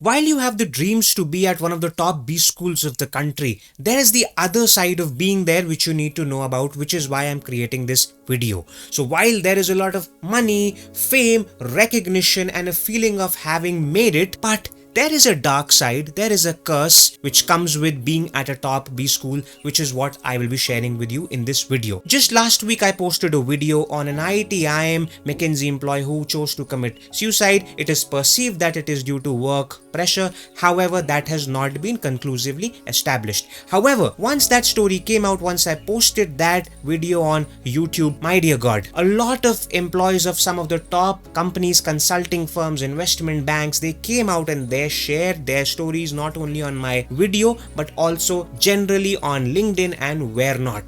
While you have the dreams to be at one of the top B schools of the country, there is the other side of being there which you need to know about, which is why I'm creating this video. So while there is a lot of money, fame, recognition and a feeling of having made it, but there is a dark side, there is a curse which comes with being at a top B school, which is what I will be sharing with you in this video. Just last week I posted a video on an IIT IIM McKinsey employee who chose to commit suicide. It is perceived that it is due to work pressure. However, that has not been conclusively established. However, once that story came out, once I posted that video on YouTube, my dear God, a lot of employees of some of the top companies, consulting firms, investment banks, they came out and they shared their stories not only on my video but also generally on LinkedIn and where not.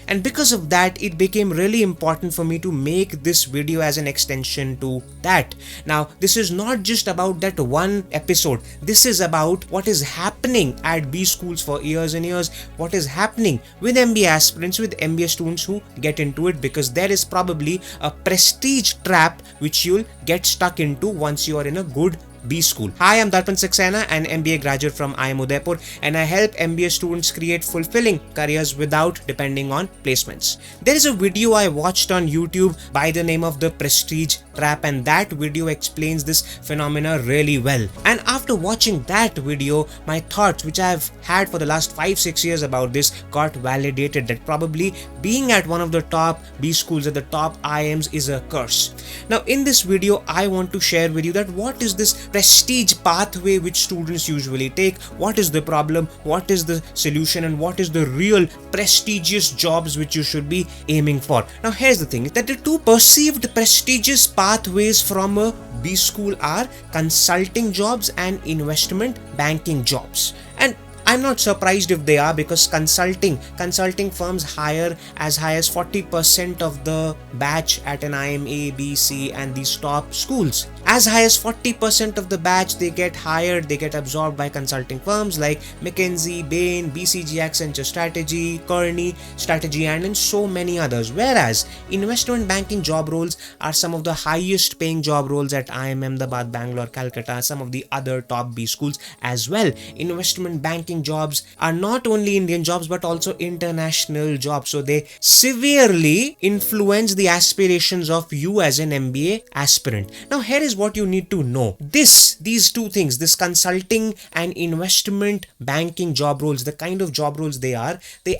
And because of that, it became really important for me to make this video as an extension to that. Now, this is not just about that one episode. This is about what is happening at B schools for years and years, what is happening with MBA aspirants, with MBA students who get into it, because there is probably a prestige trap which you'll get stuck into once you are in a good B school. Hi, I'm Darpan Saxena, an MBA graduate from IIM Udaipur, and I help MBA students create fulfilling careers without depending on placements. There is a video I watched on YouTube by the name of The Prestige Trap, and that video explains this phenomena really well. And after watching that video, my thoughts, which I've had for the last 5-6 years about this, got validated that probably being at one of the top B schools, at the top IIMs, is a curse. Now, in this video, I want to share with you that what is this prestige pathway which students usually take, what is the problem, what is the solution, and what is the real prestigious jobs which you should be aiming for. Now, here's the thing, that the two perceived prestigious pathways from a B school are consulting jobs and investment banking jobs. And I'm not surprised if they are, because consulting firms hire as high as 40% of the batch at an IIM A, B, C and these top schools. As high as 40% of the batch they get hired, they get absorbed by consulting firms like McKinsey, Bain, BCG, Accenture Strategy, Kearney Strategy and so many others. Whereas investment banking job roles are some of the highest paying job roles at IIM Ahmedabad, Bangalore, Calcutta, some of the other top B schools as well. Investment banking jobs are not only Indian jobs but also international jobs, so they severely influence the aspirations of you as an MBA aspirant. Now, here is what you need to know. These two things, this consulting and investment banking job roles, the kind of job roles they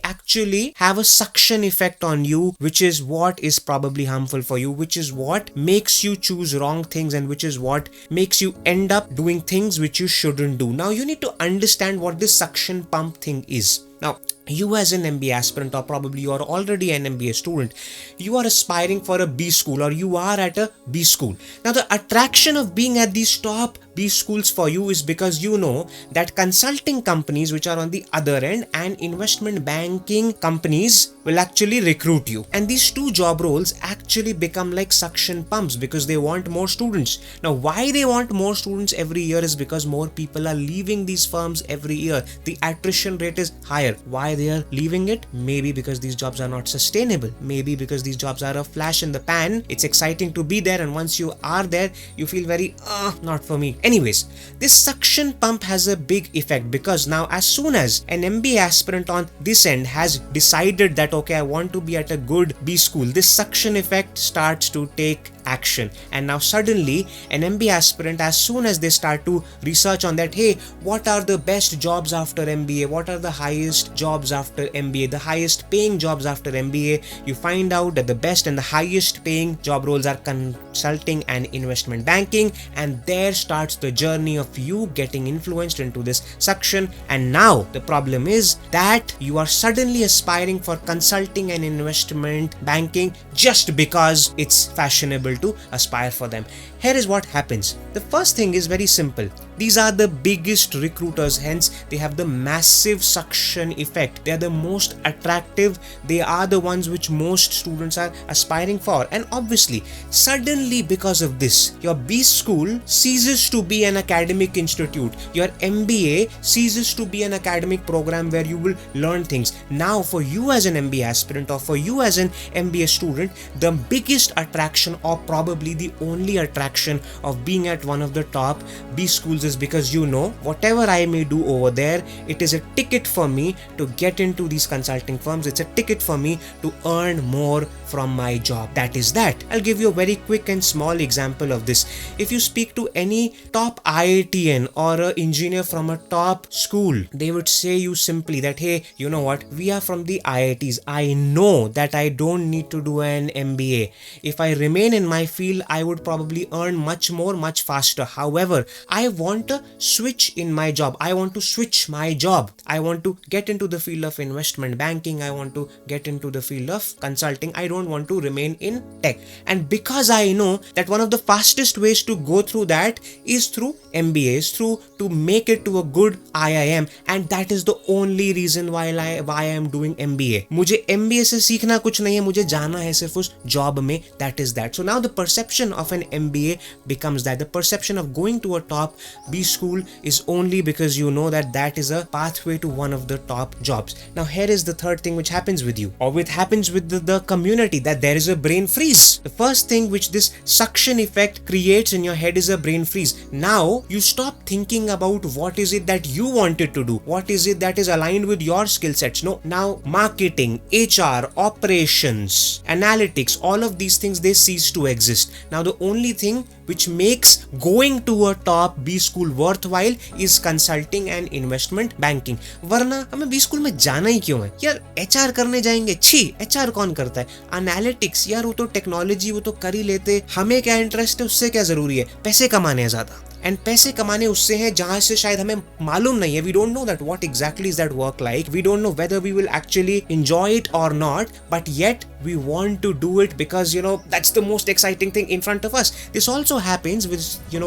actually have a suction effect on you, which is what is probably harmful for you, which is what makes you choose wrong things and which is what makes you end up doing things which you shouldn't do. Now, you need to understand what this suction pump thing is. Now, you as an MBA aspirant, or probably you are already an MBA student, you are aspiring for a B school or you are at a B school. Now, the attraction of being at these top B schools for you is because you know that consulting companies which are on the other end and investment banking companies will actually recruit you. And these two job roles actually become like suction pumps because they want more students. Now, why they want more students every year is because more people are leaving these firms every year. The attrition rate is higher. Why they are leaving it? Maybe because these jobs are not sustainable. Maybe because these jobs are a flash in the pan. It's exciting to be there, and once you are there, you feel very, not for me. Anyways, this suction pump has a big effect because now as soon as an MBA aspirant on this end has decided that, okay, I want to be at a good B school, this suction effect starts to take action. And now suddenly an MBA aspirant, as soon as they start to research on that, hey, what are the best jobs after MBA? What are the highest jobs after MBA? The highest paying jobs after MBA? You find out that the best and the highest paying job roles are consulting and investment banking, and there starts the journey of you getting influenced into this suction. And now the problem is that you are suddenly aspiring for consulting and investment banking just because it's fashionable to aspire for them. Here is what happens. The first thing is very simple. These are the biggest recruiters, hence they have the massive suction effect. They are the most attractive. They are the ones which most students are aspiring for. And obviously, suddenly because of this, your B school ceases to be an academic institute. Your MBA ceases to be an academic program where you will learn things. Now, for you as an MBA aspirant or for you as an MBA student, the biggest attraction or probably the only attraction attraction of being at one of the top B schools is because you know whatever I may do over there, it is a ticket for me to get into these consulting firms. It's a ticket for me to earn more from my job. That is that. I'll give you a very quick and small example of this. If you speak to any top IITN or an engineer from a top school, they would say you simply that, hey, you know what, we are from the IITs. I know that I don't need to do an MBA. If I remain in my field, I would probably earn much more, much faster. However, I want a switch in my job. I want to switch my job. I want to get into the field of investment banking. I want to get into the field of consulting. I don't want to remain in tech. And because I know that one of the fastest ways to go through that is through MBAs, through to make it to a good IIM, and that is the only reason why I am doing MBA. मुझे MBA से सीखना कुछ नहीं है, मुझे जाना है सिर्फ उस job में. That is that. So now the perception of an MBA becomes that. The perception of going to a top B school is only because you know that that is a pathway to one of the top jobs. Now here is the third thing which happens with you, or which happens with the community, that there is a brain freeze. The first thing which this suction effect creates in your head is a brain freeze. Now you stop thinking about what is it that you wanted to do, what is it that is aligned with your skill sets. No, now marketing, HR, operations, analytics, all of these things, they cease to exist. Now the only thing which makes going to a top B school worthwhile is consulting and investment banking. वरना हमें B school में जाना ही क्यों है यार? HR करने जाएंगे, छी HR कौन करता है? एनालिटिक्स यार वो तो टेक्नोलॉजी वो तो कर ही लेते, हमें क्या इंटरेस्ट है, उससे क्या जरूरी है? पैसे कमाने हैं ज्यादा, एंड पैसे कमाने उससे हैं जहां से शायद हमें मालूम नहीं है. We don't know that what exactly is that work like. We don't know whether we will actually enjoy it और not, but yet we want to do it because you know that's the most exciting thing in front of us. This also happens with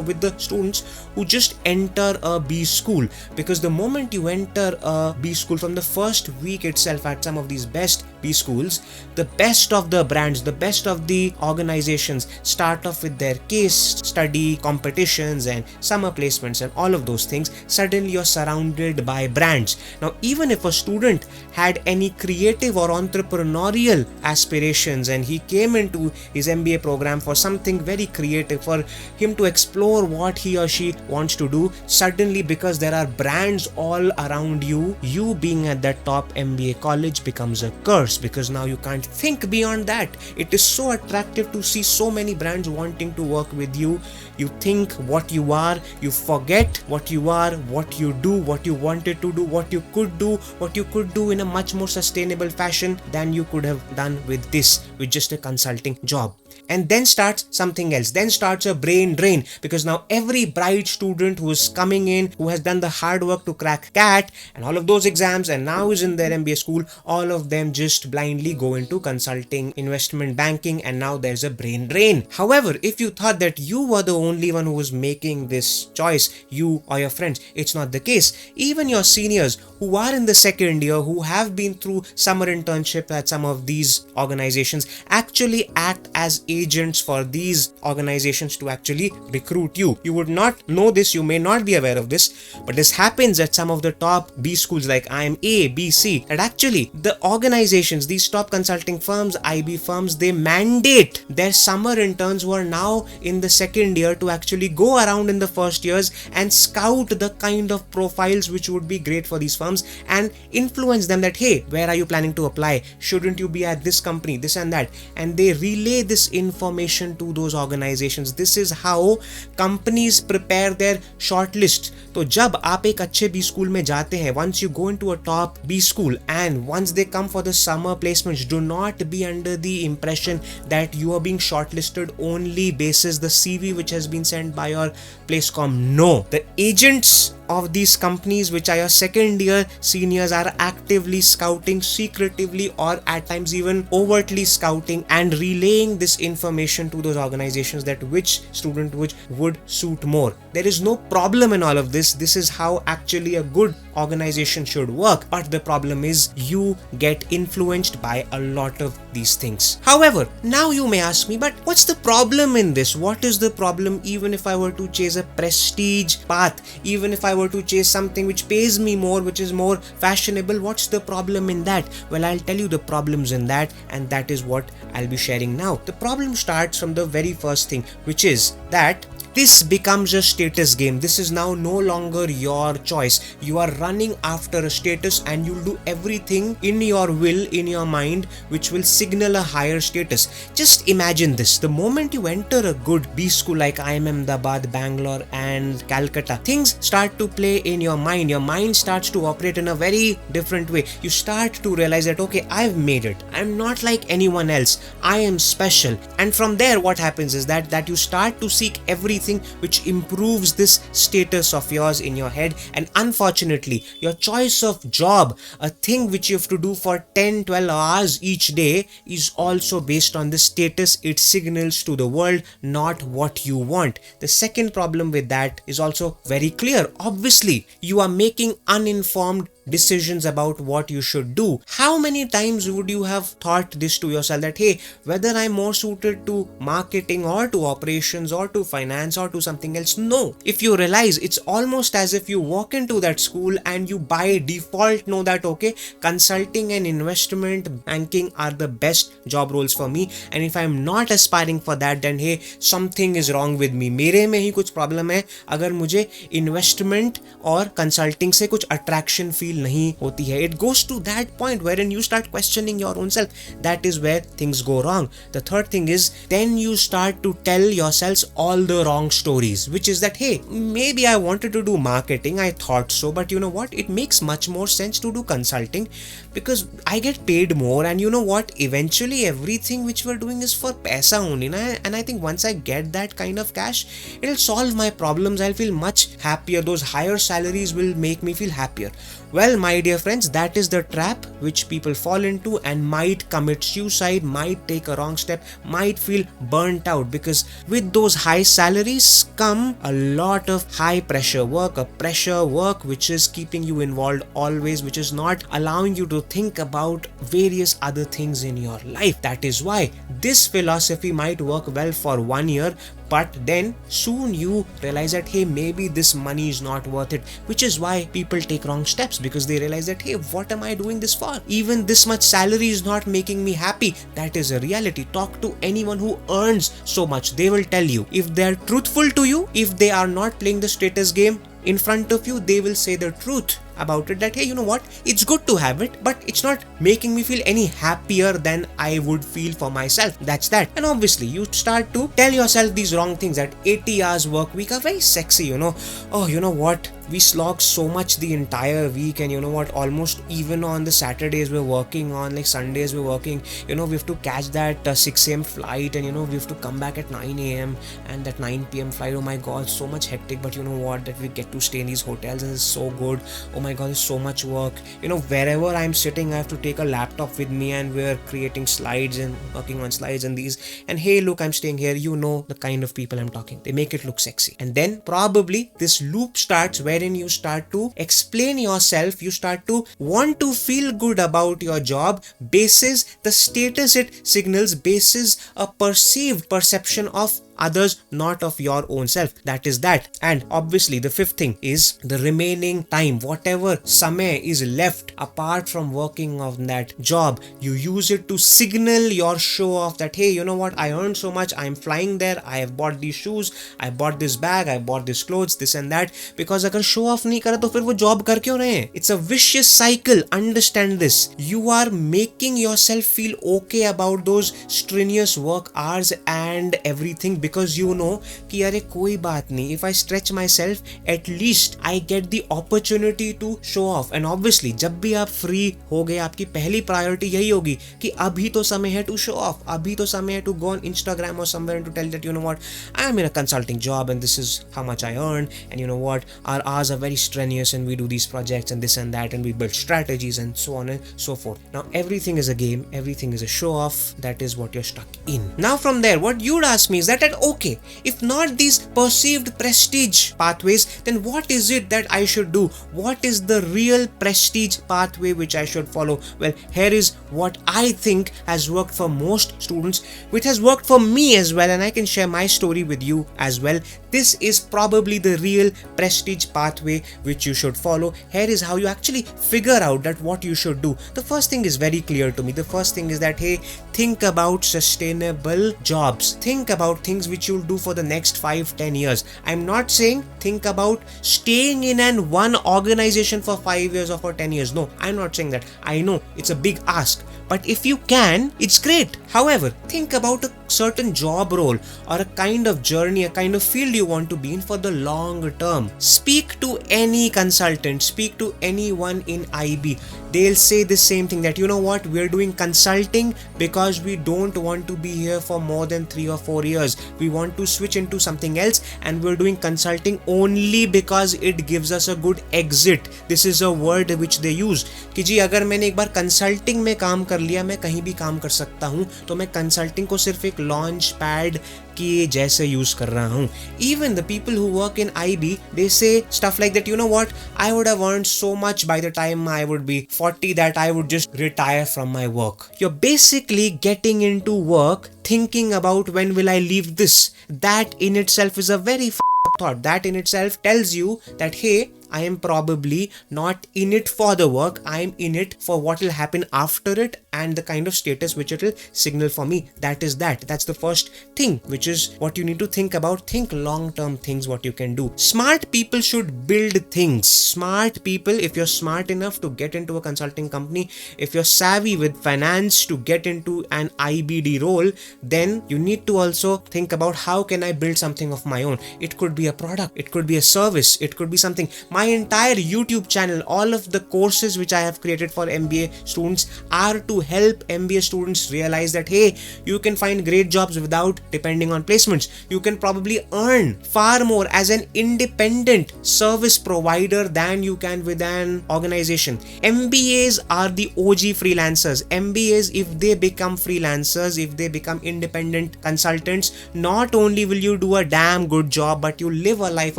with the students who just enter a B school, because the moment you enter a B school, from the first week itself at some of these best B schools, the best of the brands, the best of the organizations start off with their case study competitions and summer placements and all of those things. Suddenly you're surrounded by brands. Now even if a student had any creative or entrepreneurial aspirations and he came into his MBA program for something very creative, for him to explore what he or she wants to do, suddenly because there are brands all around you, you being at that top MBA college becomes a curse, because now you can't think beyond that. It is so attractive to see so many brands wanting to work with you. You think what you are, you forget what you are, what you do, what you wanted to do, what you could do in a much more sustainable fashion than you could have done with this, with just a consulting job. And then starts something else. Then starts a brain drain, because now every bright student who is coming in, who has done the hard work to crack CAT and all of those exams and now is in their MBA school, all of them just blindly go into consulting, investment banking, and now there's a brain drain. However, if you thought that you were the only one who was making this choice, you or your friends, it's not the case. Even your seniors who are in the second year, who have been through summer internship at some of these organizations, actually act as agents for these organizations to actually recruit you. You would not know this, you may not be aware of this, but this happens at some of the top B schools like IIM A, B, C, that actually the organizations, these top consulting firms, IB firms, they mandate their summer interns who are now in the second year to actually go around in the first years and scout the kind of profiles which would be great for these firms and influence them that, hey, where are you planning to apply? Shouldn't you be at this company, this and that? And they relay this information to those organizations. This is how companies prepare their shortlist. तो जब आप एक अच्छे B school में जाते हैं, once you go into a top B school and once they come for the summer placements, do not be under the impression that you are being shortlisted only basis the CV which has been sent by your placecom. No, the agents of these companies which are your second year seniors are actively scouting, secretively or at times even overtly scouting and relaying this information to those organizations that which student which would suit more. There is no problem in all of this. This is how actually a good organization should work, but the problem is you get influenced by a lot of these things. However, now you may ask me, but what's the problem in this? What is the problem even if I were to chase a prestige path, even if I were to chase something which pays me more, which is more fashionable? What's the problem in that? Well, I'll tell you the problems in that, and that is what I'll be sharing now. The problem starts from the very first thing, which is that this becomes a status game. This is now no longer your choice. You are running after a status, and you'll do everything in your will, in your mind, which will signal a higher status. Just imagine this. The moment you enter a good B school like IIM Ahmedabad, Bangalore and Calcutta, things start to play in your mind. Your mind starts to operate in a very different way. You start to realize that, okay, I've made it. I'm not like anyone else. I am special. And from there, what happens is that you start to seek everything which improves this status of yours in your head. And unfortunately, your choice of job, a thing which you have to do for 10-12 hours each day, is also based on the status it signals to the world, not what you want. The second problem with that is also very clear. Obviously, you are making uninformed decisions about what you should do. How many times would you have thought this to yourself that, hey, whether I'm more suited to marketing or to operations or to finance or to something else? No. If you realize, it's almost as if you walk into that school and you by default know that, okay, consulting and investment banking are the best job roles for me, and if I'm not aspiring for that, then hey, something is wrong with me. मेरे में ही कुछ problem है अगर मुझे investment और consulting से कुछ attraction feel नहीं होती है. It goes to that point wherein you start questioning your own self. That is where things go wrong. The third thing is, then you start to tell yourselves all the wrong stories, which is that, hey, maybe I wanted to do marketing, I thought so, but you know what, it makes much more sense to do consulting because I get paid more, and you know what, eventually everything which we're doing is for paisa only, na? And I think once I get that kind of cash, it'll solve my problems. I'll feel much happier. Those higher salaries will make me feel happier. Well, my dear friends, that is the trap which people fall into and might commit suicide, might take a wrong step, might feel burnt out, because with those high salaries come a lot of high pressure work, a pressure work which is keeping you involved always, which is not allowing you to think about various other things in your life. That is why this philosophy might work well for 1 year, but then soon you realize that, hey, maybe this money is not worth it, which is why people take wrong steps, because they realize that, hey, what am I doing this for? Even this much salary is not making me happy. That is a reality. Talk to anyone who earns so much. They will tell you, if they are truthful to you, if they are not playing the status game in front of you, they will say the truth about it, that, hey, you know what, it's good to have it, but it's not making me feel any happier than I would feel for myself. That's that. And obviously you start to tell yourself these wrong things, that 80 hours work week are very sexy, you know. Oh, you know what, we slog so much the entire week, and you know what, almost even on the Saturdays we're working, on like Sundays we're working, you know, we have to catch that 6 a.m. flight, and you know, we have to come back at 9 a.m. and that 9 p.m. flight. Oh my god, so much hectic. But you know what, that we get to stay in these hotels and it's so good. Oh my god, there's so much work. You know, wherever I'm sitting, I have to take a laptop with me, and we're creating slides and working on slides and these, and hey, look, I'm staying here. You know the kind of people I'm talking. They make it look sexy. And then probably this loop starts wherein you start to explain yourself, you start to want to feel good about your job basis the status it signals, basis a perceived perception of others, not of your own self. That is that. And obviously the fifth thing is the remaining time, whatever samay is left apart from working on that job, you use it to signal your show off that, hey, you know what, I earned so much, I'm flying there, I have bought these shoes, I bought this bag, I bought this clothes, this and that. Because agar show off nahi kara to fir wo job kar kyun rahe hain? It's a vicious cycle. Understand this. You are making yourself feel okay about those strenuous work hours and everything, because you know कि अरे कोई बात नहीं, if I stretch myself, at least I get the opportunity to show off. And obviously जब भी आप free हो गए, आपकी पहली priority यही होगी कि अभी तो समय है to show off, अभी तो समय है to go on Instagram or somewhere and to tell that, you know what, I am in a consulting job and this is how much I earn, and you know what, our hours are very strenuous and we do these projects and this and that, and we build strategies and so on and so forth. Now everything is a game, everything is a show off. That is what you're stuck in. Now from there, what you'd ask me is that okay, if not these perceived prestige pathways, then what is it that I should do? What is the real prestige pathway which I should follow? Well, here is what I think has worked for most students, which has worked for me as well, and I can share my story with you as well. This is probably the real prestige pathway which you should follow. Here is how you actually figure out that what you should do. The first thing is very clear to me. The first thing is that, hey, think about sustainable jobs. Think about things which you'll do for the next 5-10 years. I'm not saying think about staying in one organization for 5 years or for 10 years. No, I'm not saying that. I know it's a big ask, but if you can, it's great. However, think about a certain job role or a kind of journey, a kind of field you want to be in for the long term. Speak to any consultant, speak to anyone in IB. They'll say the same thing, that you know what, we're doing consulting because we don't want to be here for more than 3 or 4 years. We want to switch into something else, and we're doing consulting only because it gives us a good exit. This is a word which they use कि जी अगर मैंने एक बार consulting में काम कर लिया, मैं कहीं भी काम कर सकता हूँ, तो मैं कंसल्टिंग को सिर्फ एक लॉन्च पैड के जैसे यूज कर रहा हूँ. Even the people who work in IB, they say stuff like that, you know what, I would have earned so much by the time I would be 40 that I would just retire from my work. You're basically getting into work thinking about when will I leave this. That in itself is a very thought. That in itself tells you that, hey, I am probably not in it for the work. I am in it for what will happen after it and the kind of status which it will signal for me. That's the first thing, which is what you need to think about. Think long-term things, what you can do. Smart people should build things. Smart people, if you're smart enough to get into a consulting company, if you're savvy with finance to get into an IBD role, then you need to also think about how can I build something of my own. It could be a product, it could be a service, it could be something. My entire YouTube channel, all of the courses which I have created for MBA students are to help MBA students realize that, hey, you can find great jobs without depending on placements. You can probably earn far more as an independent service provider than you can with an organization. MBAs are the OG freelancers. MBAs, if they become freelancers, if they become independent consultants, not only will you do a damn good job, but you live a life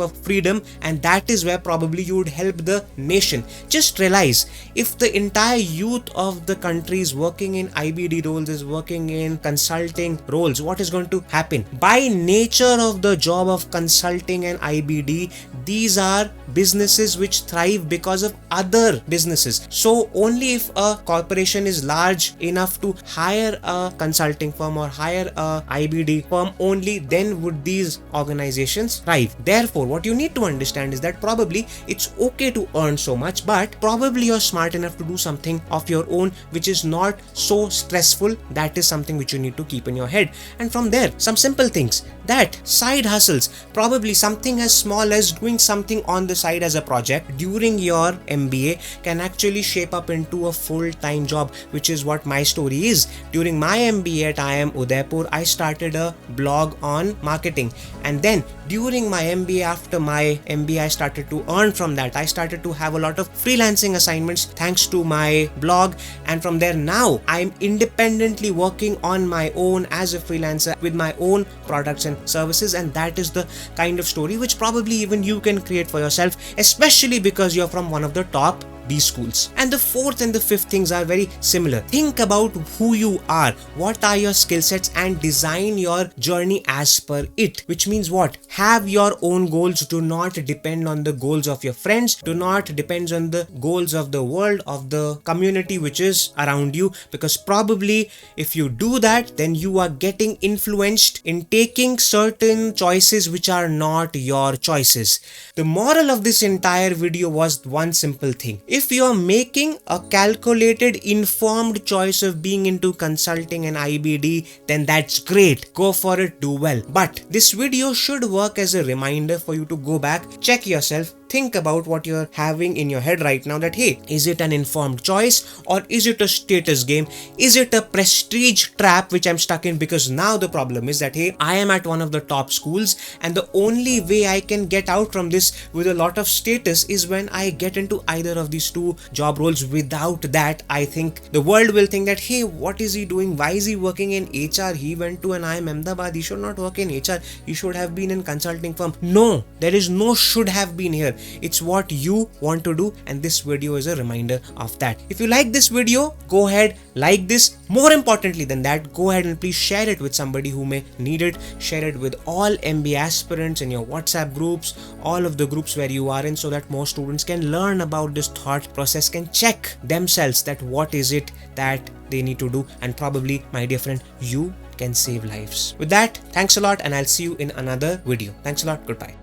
of freedom, and that is where probably you would help the nation. Just realize, if the entire youth of the country is working in IBD roles, is working in consulting roles, what is going to happen? By nature of the job of consulting and IBD, these are businesses which thrive because of other businesses. So only if a corporation is large enough to hire a consulting firm or hire a IBD firm, only then would these organizations thrive. Therefore, what you need to understand is that probably it's okay to earn so much, but probably you're smart enough to do something of your own which is not so stressful. That is something which you need to keep in your head. And from there, some simple things, that side hustles, probably something as small as doing something on the side as a project during your MBA can actually shape up into a full-time job, which is what my story is. During my MBA at IIM Udaipur, I started a blog on marketing, and then during my MBA, after my MBA, I started to earn from that. I started to have a lot of freelancing assignments thanks to my blog, and from there now I'm independently working on my own as a freelancer with my own products and services, and that is the kind of story which probably even you can create for yourself, especially because you're from one of the top B schools. And the fourth and the fifth things are very similar. Think about who you are, what are your skill sets, and design your journey as per it. Which means what? Have your own goals. Do not depend on the goals of your friends. Do not depend on the goals of the world, of the community which is around you, because probably if you do that, then you are getting influenced in taking certain choices which are not your choices. The moral of this entire video was one simple thing. If you are making a calculated, informed choice of being into consulting and IBD, then that's great. Go for it, do well. But this video should work as a reminder for you to go back, check yourself, think about what you're having in your head right now, that hey, is it an informed choice or is it a status game? Is it a prestige trap which I'm stuck in? Because now the problem is that hey, I am at one of the top schools, and the only way I can get out from this with a lot of status is when I get into either of these two job roles. Without that, I think the world will think that hey, what is he doing? Why is he working in HR? He went to an IIM Ahmedabad. He should not work in HR. He should have been in consulting firm. No, there is no should have been here. It's what you want to do, and this video is a reminder of that. If you like this video, go ahead, like this. More importantly than that, go ahead and please share it with somebody who may need it. Share it with all MBA aspirants in your WhatsApp groups, all of the groups where you are in, so that more students can learn about this thought process, can check themselves that what is it that they need to do, and probably, my dear friend, you can save lives. With that, thanks a lot, and I'll see you in another video. Thanks a lot. Goodbye.